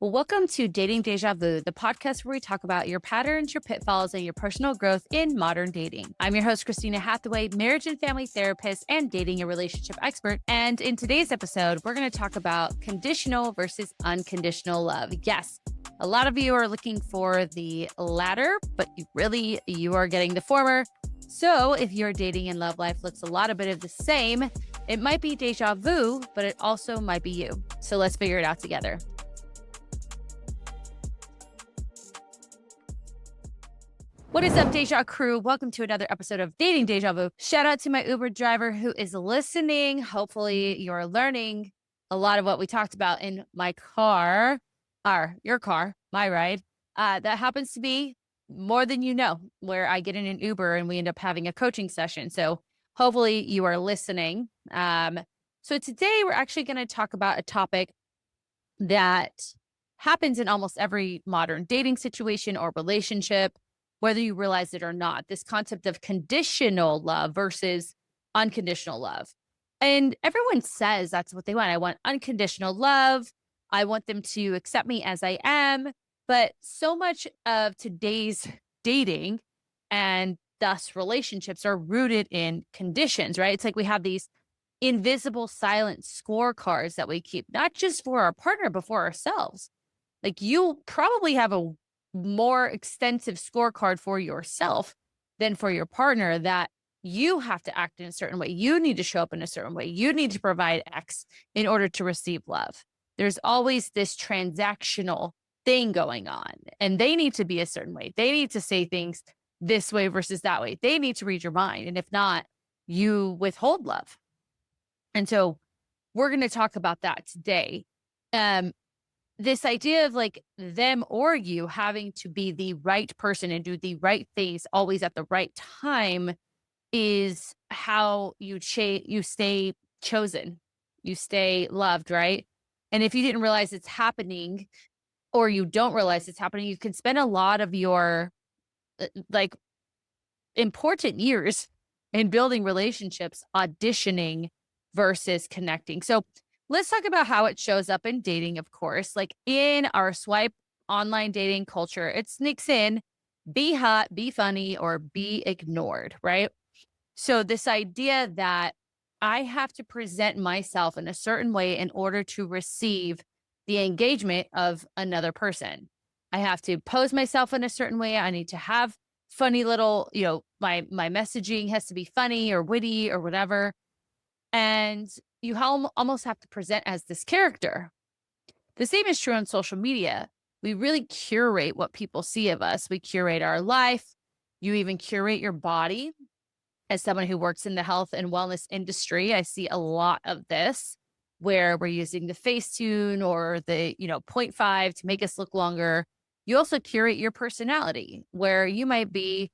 Well, welcome to Dating Deja Vu, the podcast where we talk about your patterns, your pitfalls, and your personal growth in modern dating. I'm your host, Christina Hathaway, marriage and family therapist and dating and relationship expert. And in today's episode, we're going to talk about conditional versus unconditional love. Yes, a lot of you are looking for the latter, but you are getting the former. So if your dating and love life looks a lot of the same, it might be deja vu, but it also might be you. So let's figure it out together. What is up, Deja crew? Welcome to another episode of Dating Deja Vu. Shout out to my Uber driver who is listening. Hopefully you're learning a lot of what we talked about in my car, or your car, my ride. That happens to be more than you know, where I get in an Uber and we end up having a coaching session. So hopefully you are listening. So today we're actually going to talk about a topic that happens in almost every modern dating situation or relationship, whether you realize it or not, this concept of conditional love versus unconditional love. And everyone says that's what they want. I want unconditional love. I want them to accept me as I am. But so much of today's dating and thus relationships are rooted in conditions, right? It's like we have these invisible silent scorecards that we keep, not just for our partner, but for ourselves. Like you probably have a more extensive scorecard for yourself than for your partner that you have to act in a certain way. You need to show up in a certain way. You need to provide X in order to receive love. There's always this transactional thing going on, and they need to be a certain way. They need to say things this way versus that way. They need to read your mind. And if not, you withhold love. And so we're going to talk about that today. This idea of like them or you having to be the right person and do the right things always at the right time is how you stay chosen, you stay loved, right? And if you didn't realize it's happening or you don't realize it's happening, you can spend a lot of your like important years in building relationships auditioning versus connecting. So let's talk about how it shows up in dating, of course. Like in our swipe online dating culture, it sneaks in be hot, be funny, or be ignored, right? So this idea that I have to present myself in a certain way in order to receive the engagement of another person. I have to pose myself in a certain way. I need to have funny little, my messaging has to be funny or witty or whatever. And you almost have to present as this character. The same is true on social media. We really curate what people see of us. We curate our life. You even curate your body. As someone who works in the health and wellness industry, I see a lot of this where we're using the Facetune or the, 0.5 to make us look longer. You also curate your personality where you might be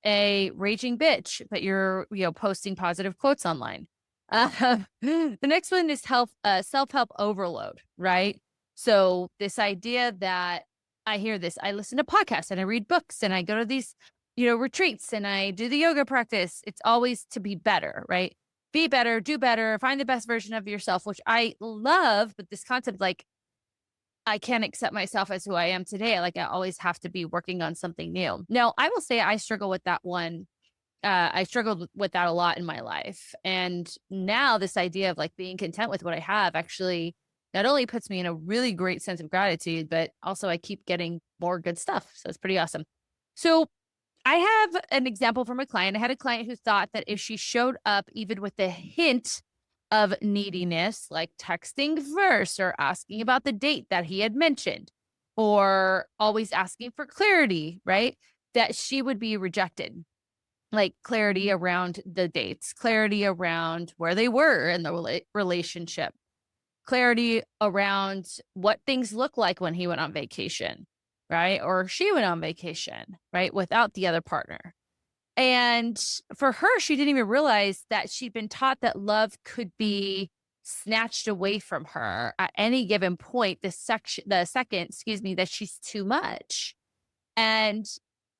a raging bitch, but you're, posting positive quotes online. The next one is self-help overload, right? So this idea that I listen to podcasts and I read books and I go to these, retreats and I do the yoga practice. It's always to be better, right? Be better, do better, find the best version of yourself, which I love. But this concept, like, I can't accept myself as who I am today. Like, I always have to be working on something new. Now, I will say I struggle with that one. I struggled with that a lot in my life. And now this idea of like being content with what I have actually not only puts me in a really great sense of gratitude, but also I keep getting more good stuff. So it's pretty awesome. So I have an example from a client. I had a client who thought that if she showed up even with a hint of neediness, like texting first or asking about the date that he had mentioned, or always asking for clarity, right? That she would be rejected. Like clarity around the dates, clarity around where they were in the relationship, clarity around what things look like when he went on vacation, right? Or she went on vacation, right? Without the other partner. And for her, she didn't even realize that she'd been taught that love could be snatched away from her at any given point, the second, that she's too much. And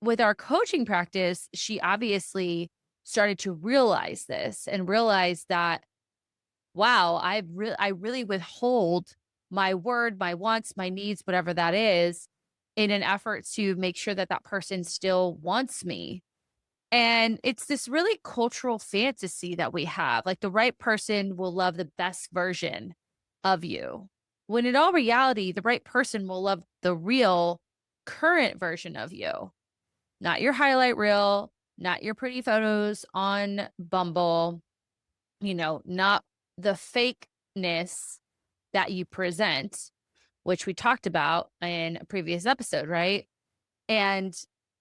with our coaching practice, she obviously started to realize this and realize that, wow, I really withhold my word, my wants, my needs, whatever that is, in an effort to make sure that that person still wants me. And it's this really cultural fantasy that we have. Like the right person will love the best version of you. When in all reality, the right person will love the real current version of you, not your highlight reel, not your pretty photos on Bumble, not the fakeness that you present, which we talked about in a previous episode, right? And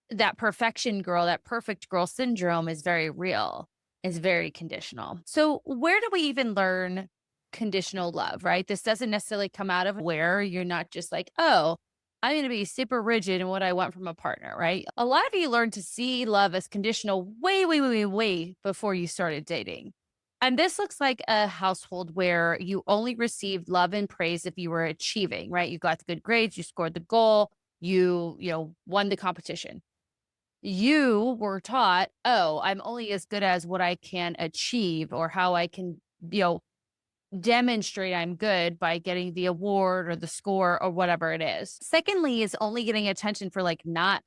that perfection girl, that perfect girl syndrome is very real, is very conditional. So, where do we even learn conditional love, right? This doesn't necessarily come out of where you're not just like, oh, I'm going to be super rigid in what I want from a partner, right? A lot of you learn to see love as conditional way, way, way, way, way before you started dating. And this looks like a household where you only received love and praise if you were achieving, right? You got the good grades, you scored the goal, you won the competition. You were taught, oh, I'm only as good as what I can achieve or how I can, you know, demonstrate I'm good by getting the award or the score or whatever it is. Secondly, is only getting attention for like not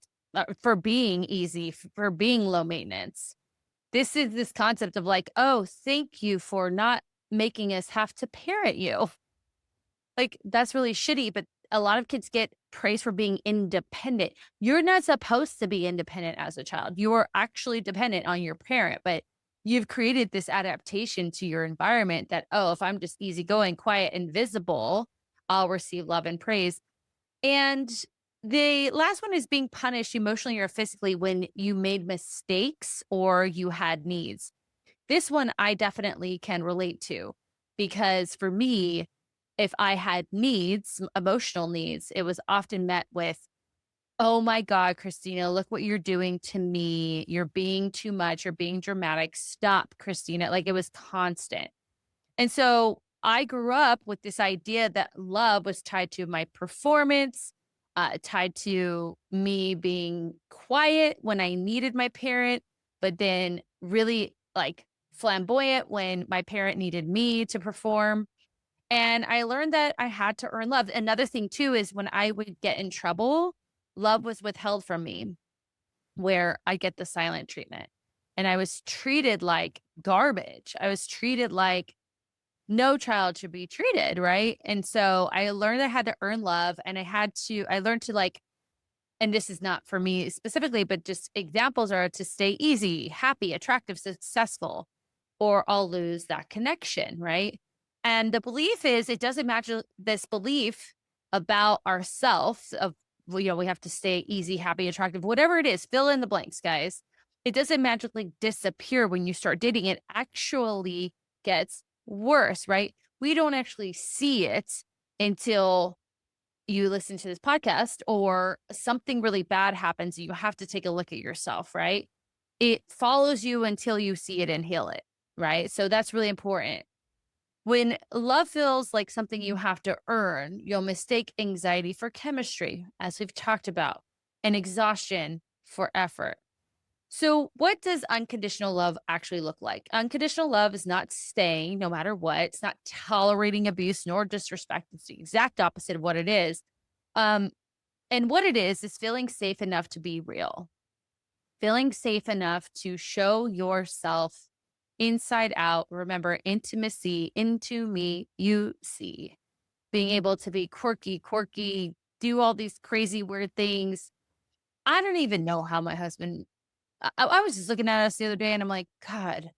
for being easy, for being low maintenance. This is this concept of like, oh, thank you for not making us have to parent you. Like, that's really shitty, but a lot of kids get praise for being independent. You're not supposed to be independent as a child. You are actually dependent on your parent, but you've created this adaptation to your environment that, oh, if I'm just easygoing, quiet, and visible, I'll receive love and praise. And the last one is being punished emotionally or physically when you made mistakes or you had needs. This one I definitely can relate to because for me, if I had needs, emotional needs, it was often met with, oh my God, Christina, look what you're doing to me. You're being too much. You're being dramatic. Stop, Christina. Like it was constant. And so I grew up with this idea that love was tied to my performance, tied to me being quiet when I needed my parent, but then really like flamboyant when my parent needed me to perform. And I learned that I had to earn love. Another thing too is when I would get in trouble, love was withheld from me, where I get the silent treatment. And I was treated like garbage. I was treated like no child should be treated, right? And so I learned I had to earn love and I learned to like, and this is not for me specifically, but just examples are to stay easy, happy, attractive, successful, or I'll lose that connection, right? And the belief is it doesn't match this belief about ourselves of, well, we have to stay easy, happy, attractive, whatever it is, fill in the blanks, guys. It doesn't magically disappear when you start dating. It actually gets worse, right? We don't actually see it until you listen to this podcast or something really bad happens. You have to take a look at yourself, right? It follows you until you see it and heal it, right? So that's really important. When love feels like something you have to earn, you'll mistake anxiety for chemistry, as we've talked about, and exhaustion for effort. So, what does unconditional love actually look like? Unconditional love is not staying no matter what. It's not tolerating abuse nor disrespect. It's the exact opposite of what it is. Um, and what it is feeling safe enough to be real, feeling safe enough to show yourself inside out. Remember, intimacy, into me, you see. Being able to be quirky, do all these crazy, weird things. I don't even know how my husband I was just looking at us the other day and I'm like, God,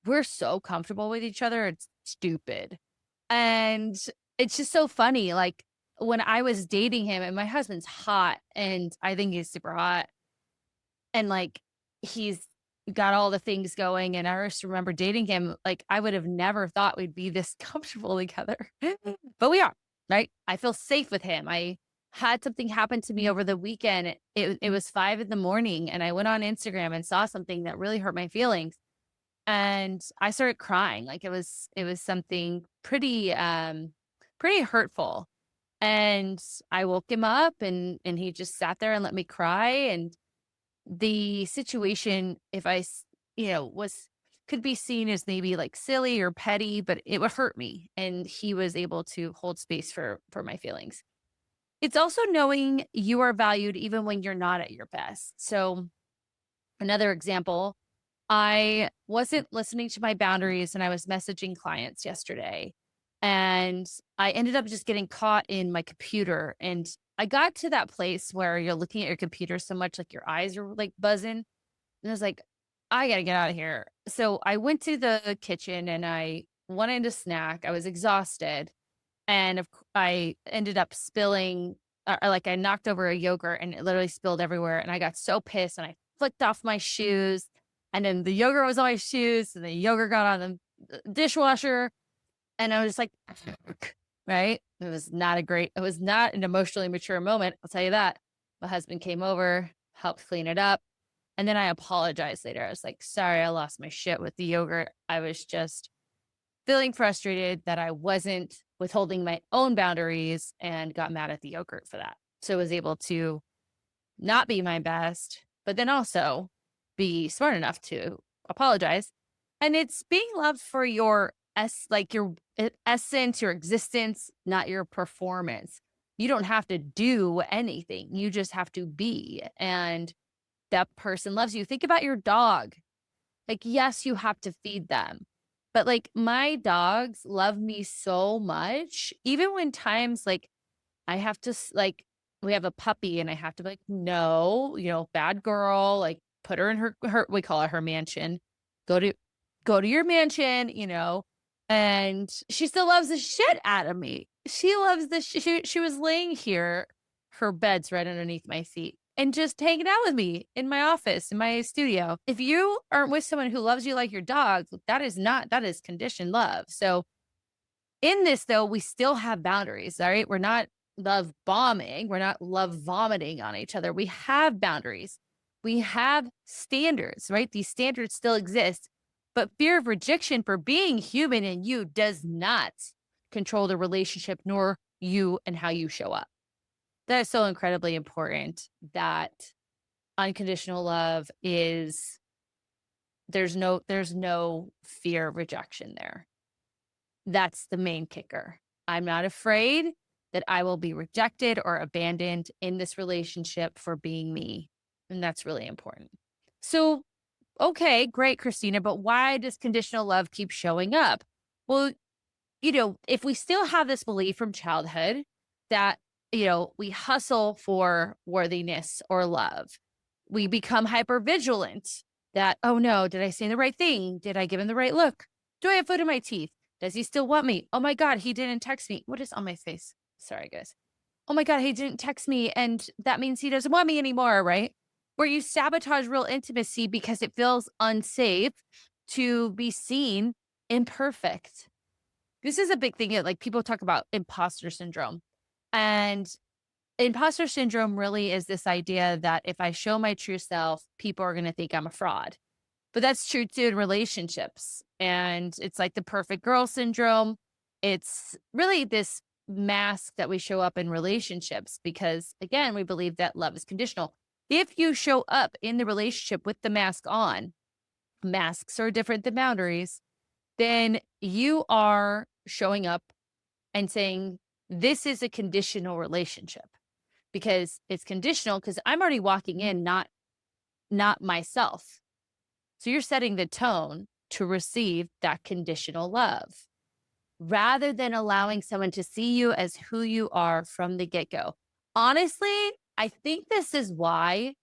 we're so comfortable with each other. It's stupid. And it's just so funny. Like when I was dating him and my husband's hot and I think he's super hot and like he's got all the things going. And I just remember dating him. Like I would have never thought we'd be this comfortable together, but we are, right? I feel safe with him. I had something happen to me over the weekend. It was 5 a.m. and I went on Instagram and saw something that really hurt my feelings. And I started crying. Like it was something pretty hurtful. And I woke him up and he just sat there and let me cry. And the situation, if I was could be seen as maybe like silly or petty, but it would hurt me. And he was able to hold space for my feelings. It's also knowing you are valued even when you're not at your best. So another example, I wasn't listening to my boundaries and I was messaging clients yesterday. And I ended up just getting caught in my computer. And I got to that place where you're looking at your computer so much, like your eyes are like buzzing. And I was like, I got to get out of here. So I went to the kitchen and I wanted a snack. I was exhausted. And I ended up spilling, like I knocked over a yogurt and it literally spilled everywhere. And I got so pissed and I flicked off my shoes. And then the yogurt was on my shoes and the yogurt got on the dishwasher. And I was just like, right? It was not an emotionally mature moment. I'll tell you that. My husband came over, helped clean it up. And then I apologized later. I was like, sorry, I lost my shit with the yogurt. I was just feeling frustrated that I wasn't withholding my own boundaries and got mad at the yogurt for that. So I was able to not be my best, but then also be smart enough to apologize. And it's being loved for your essence, your existence, not your performance. You don't have to do anything. You just have to be. And that person loves you. Think about your dog. Like, yes, you have to feed them. But like my dogs love me so much, even when times like I have to like we have a puppy and I have to be like, no, bad girl, like put her in her we call it her mansion. Go to go to your mansion. And she still loves the shit out of me. She loves she was laying here, her bed's right underneath my feet. And just hanging out with me in my office, in my studio. If you aren't with someone who loves you like your dog, that is conditioned love. So in this though, we still have boundaries, all right? We're not love bombing. We're not love vomiting on each other. We have boundaries. We have standards, right? These standards still exist, but fear of rejection for being human in you does not control the relationship nor you and how you show up. That is so incredibly important that unconditional love is there's no fear of rejection there. That's the main kicker. I'm not afraid that I will be rejected or abandoned in this relationship for being me. And that's really important. So, okay, great, Christina, but why does conditional love keep showing up? Well, if we still have this belief from childhood that, we hustle for worthiness or love, we become hyper vigilant that, oh no, did I say the right thing? Did I give him the right look? Do I have food in my teeth? Does he still want me? Oh my God, he didn't text me. What is on my face? Sorry, guys. Oh my God, he didn't text me. And that means he doesn't want me anymore, right? Where you sabotage real intimacy because it feels unsafe to be seen imperfect. This is a big thing. Like people talk about imposter syndrome. And imposter syndrome really is this idea that if I show my true self, people are going to think I'm a fraud. But that's true too in relationships. And it's like the perfect girl syndrome. It's really this mask that we show up in relationships because, again, we believe that love is conditional. If you show up in the relationship with the mask on, masks are different than boundaries, then you are showing up and saying, this is a conditional relationship because it's conditional because I'm already walking in, not myself. So you're setting the tone to receive that conditional love rather than allowing someone to see you as who you are from the get-go. Honestly, I think this is why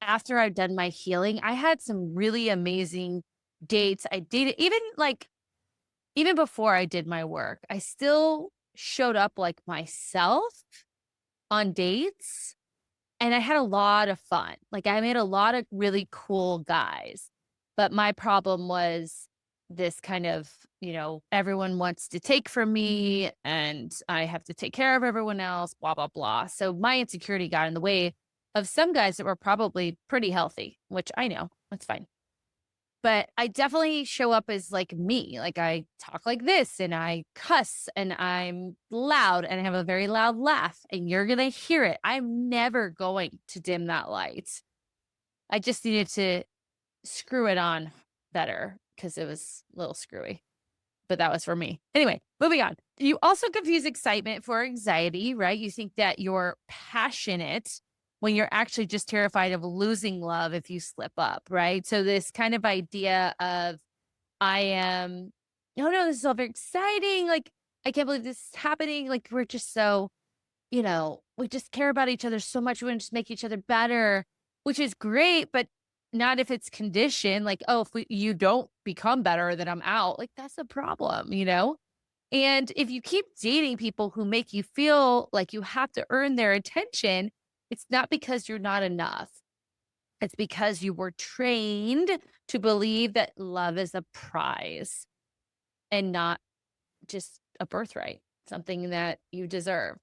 after I've done my healing, I had some really amazing dates. I dated even before I did my work, I still showed up like myself on dates and I had a lot of fun. Like I made a lot of really cool guys. But my problem was this kind of, everyone wants to take from me and I have to take care of everyone else, blah, blah, blah. So my insecurity got in the way of some guys that were probably pretty healthy, which I know that's fine. But I definitely show up as like me. Like I talk like this and I cuss and I'm loud and I have a very loud laugh and you're going to hear it. I'm never going to dim that light. I just needed to screw it on better because it was a little screwy, but that was for me. Anyway, moving on. You also confuse excitement for anxiety, right? You think that you're passionate when you're actually just terrified of losing love if you slip up, right? So this kind of idea of I am, oh no, this is all very exciting. Like, I can't believe this is happening. Like, we're just so, we just care about each other so much. We want to just make each other better, which is great, but not if it's conditioned. Like, oh, if you don't become better, then I'm out. Like, that's a problem. And if you keep dating people who make you feel like you have to earn their attention, it's not because you're not enough. It's because you were trained to believe that love is a prize and not just a birthright, something that you deserve.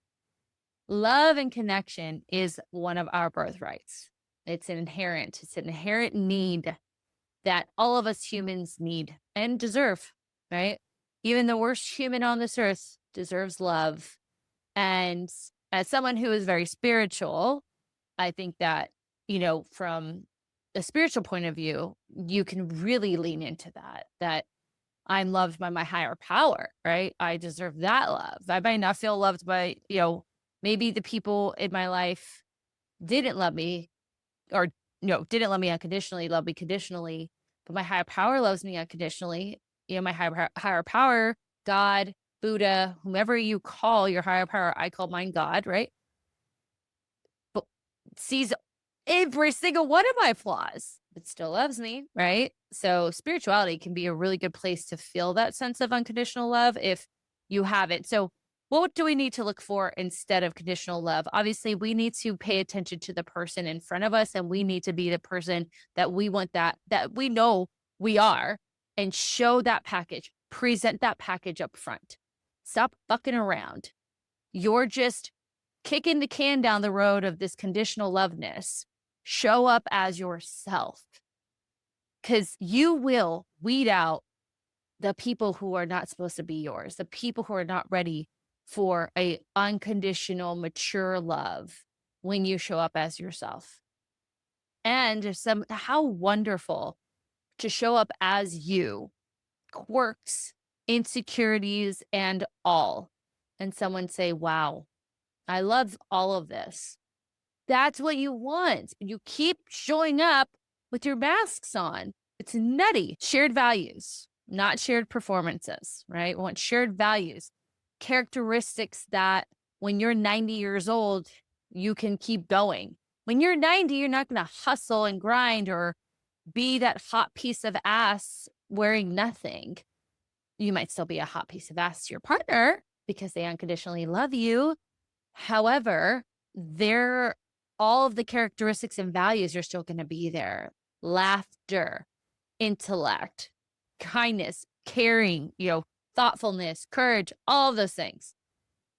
Love and connection is one of our birthrights. It's an inherent need that all of us humans need and deserve, right? Even the worst human on this earth deserves love. And as someone who is very spiritual, I think that, from a spiritual point of view, you can really lean into that I'm loved by my higher power, right? I deserve that love. I might not feel loved by, maybe the people in my life didn't love me or, didn't love me unconditionally, love me conditionally, but my higher power loves me unconditionally. My higher power, God, Buddha, whomever you call your higher power, I call mine God, right? But sees every single one of my flaws, but still loves me, right? So spirituality can be a really good place to feel that sense of unconditional love if you have it. So what do we need to look for instead of conditional love? Obviously, we need to pay attention to the person in front of us, and we need to be the person that we want that we know we are, and show that package, present that package up front. Stop fucking around. You're just kicking the can down the road of this conditional loveness. Show up as yourself, because you will weed out the people who are not supposed to be yours, the people who are not ready for a unconditional, mature love when you show up as yourself. And how wonderful to show up as you, quirks, insecurities, and all. And someone say, wow, I love all of this. That's what you want. You keep showing up with your masks on. It's nutty. Shared values, not shared performances, right? We want shared values, characteristics that when you're 90 years old, you can keep going. When you're 90, you're not going to hustle and grind or be that hot piece of ass wearing nothing. You might still be a hot piece of ass to your partner because they unconditionally love you. However, all of the characteristics and values are still going to be there. Laughter, intellect, kindness, caring, thoughtfulness, courage, all of those things.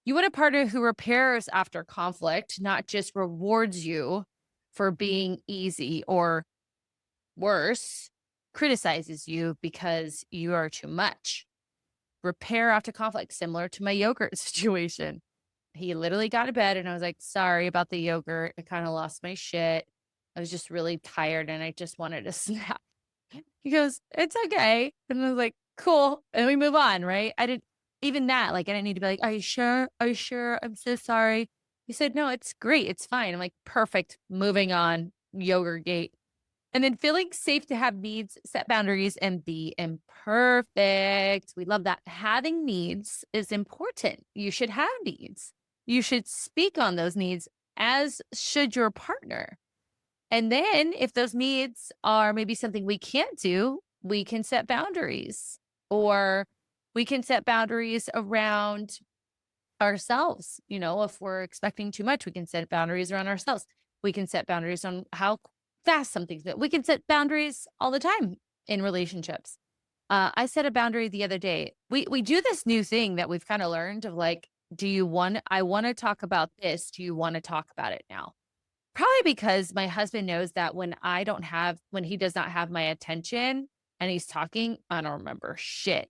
You want a partner who repairs after conflict, not just rewards you for being easy, or worse, criticizes you because you are too much. Repair after conflict, similar to my yogurt situation. He literally got to bed and I was like, sorry about the yogurt. I kind of lost my shit. I was just really tired and I just wanted a snack. He goes, it's okay. And I was like, cool. And we move on, right? I didn't need to be like, are you sure? Are you sure? I'm so sorry. He said, no, it's great. It's fine. I'm like, perfect. Moving on. Yogurt gate. And then feeling safe to have needs, set boundaries, and be imperfect. We love that. Having needs is important. You should have needs. You should speak on those needs, as should your partner. And then if those needs are maybe something we can't do, we can set boundaries, or we can set boundaries around ourselves. If we're expecting too much, we can set boundaries around ourselves. We can set boundaries on how fast something's that we can set boundaries all the time in relationships. I set a boundary the other day. We do this new thing that we've kind of learned of like, I want to talk about this. Do you want to talk about it now? Probably because my husband knows that when he does not have my attention and he's talking, I don't remember shit.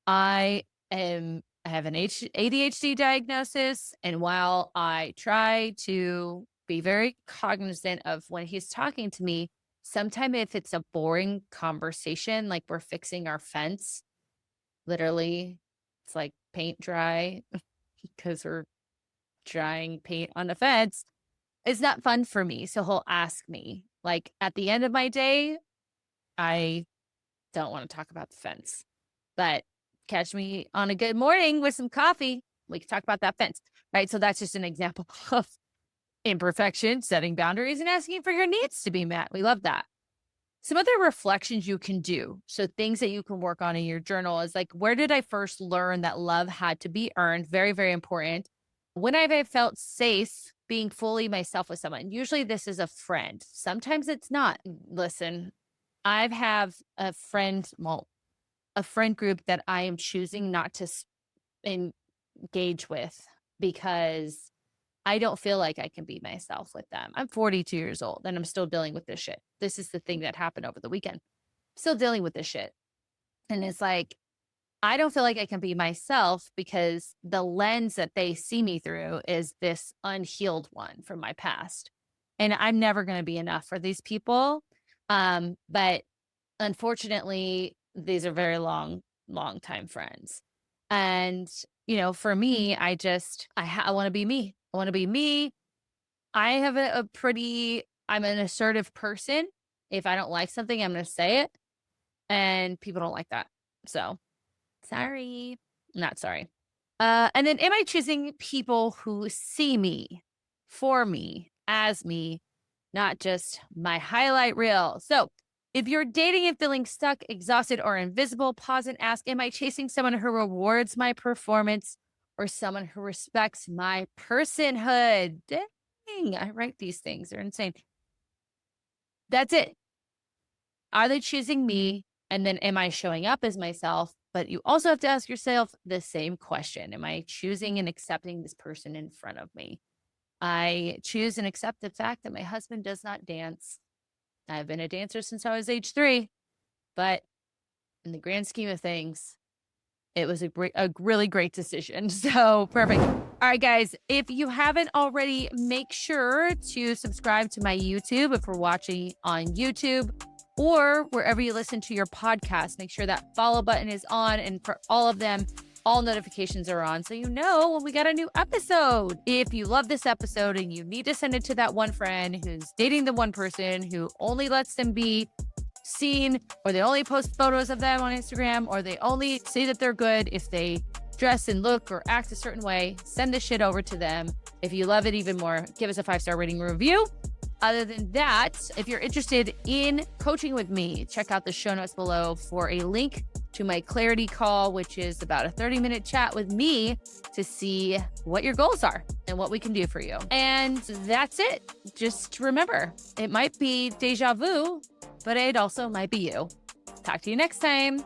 I have an ADHD diagnosis. And while I try to be very cognizant of when he's talking to me, Sometimes if it's a boring conversation, like we're fixing our fence, literally, it's like paint dry because we're drying paint on the fence. It's not fun for me. So he'll ask me, like at the end of my day, I don't want to talk about the fence, but catch me on a good morning with some coffee. We can talk about that fence, right? So that's just an example of imperfection, setting boundaries, and asking for your needs to be met. We love that. Some other reflections you can do. So things that you can work on in your journal is like, where did I first learn that love had to be earned? Very, very important. When have I felt safe being fully myself with someone? Usually this is a friend. Sometimes it's not. Listen, I have a friend, well, a friend group that I am choosing not to engage with because I don't feel like I can be myself with them. I'm 42 years old and I'm still dealing with this shit. This is the thing that happened over the weekend. Still dealing with this shit. And it's like, I don't feel like I can be myself because the lens that they see me through is this unhealed one from my past. And I'm never going to be enough for these people. But unfortunately, these are very long time friends. And, for me, I want to be me. I want to be me. I have I'm an assertive person. If I don't like something, I'm going to say it. And people don't like that. So sorry. Not sorry. And then am I choosing people who see me, for me, as me, not just my highlight reel? So if you're dating and feeling stuck, exhausted, or invisible, pause and ask, am I chasing someone who rewards my performance or someone who respects my personhood? Dang, I write these things. They're insane. That's it. Are they choosing me? And then am I showing up as myself? But you also have to ask yourself the same question. Am I choosing and accepting this person in front of me? I choose and accept the fact that my husband does not dance. I've been a dancer since I was age 3, but in the grand scheme of things, it was a really great decision. So perfect. All right, guys, if you haven't already, make sure to subscribe to my YouTube if we're watching on YouTube or wherever you listen to your podcast. Make sure that follow button is on, and for all of them, all notifications are on so you know when we got a new episode. If you love this episode and you need to send it to that one friend who's dating the one person who only lets them be seen, or they only post photos of them on Instagram, or they only say that they're good if they dress and look or act a certain way, send this shit over to them. If you love it even more, give us a 5-star rating and review. Other than that, if you're interested in coaching with me, check out the show notes below for a link to my clarity call, which is about a 30-minute chat with me to see what your goals are and what we can do for you. And that's it. Just remember, it might be deja vu, but it also might be you. Talk to you next time.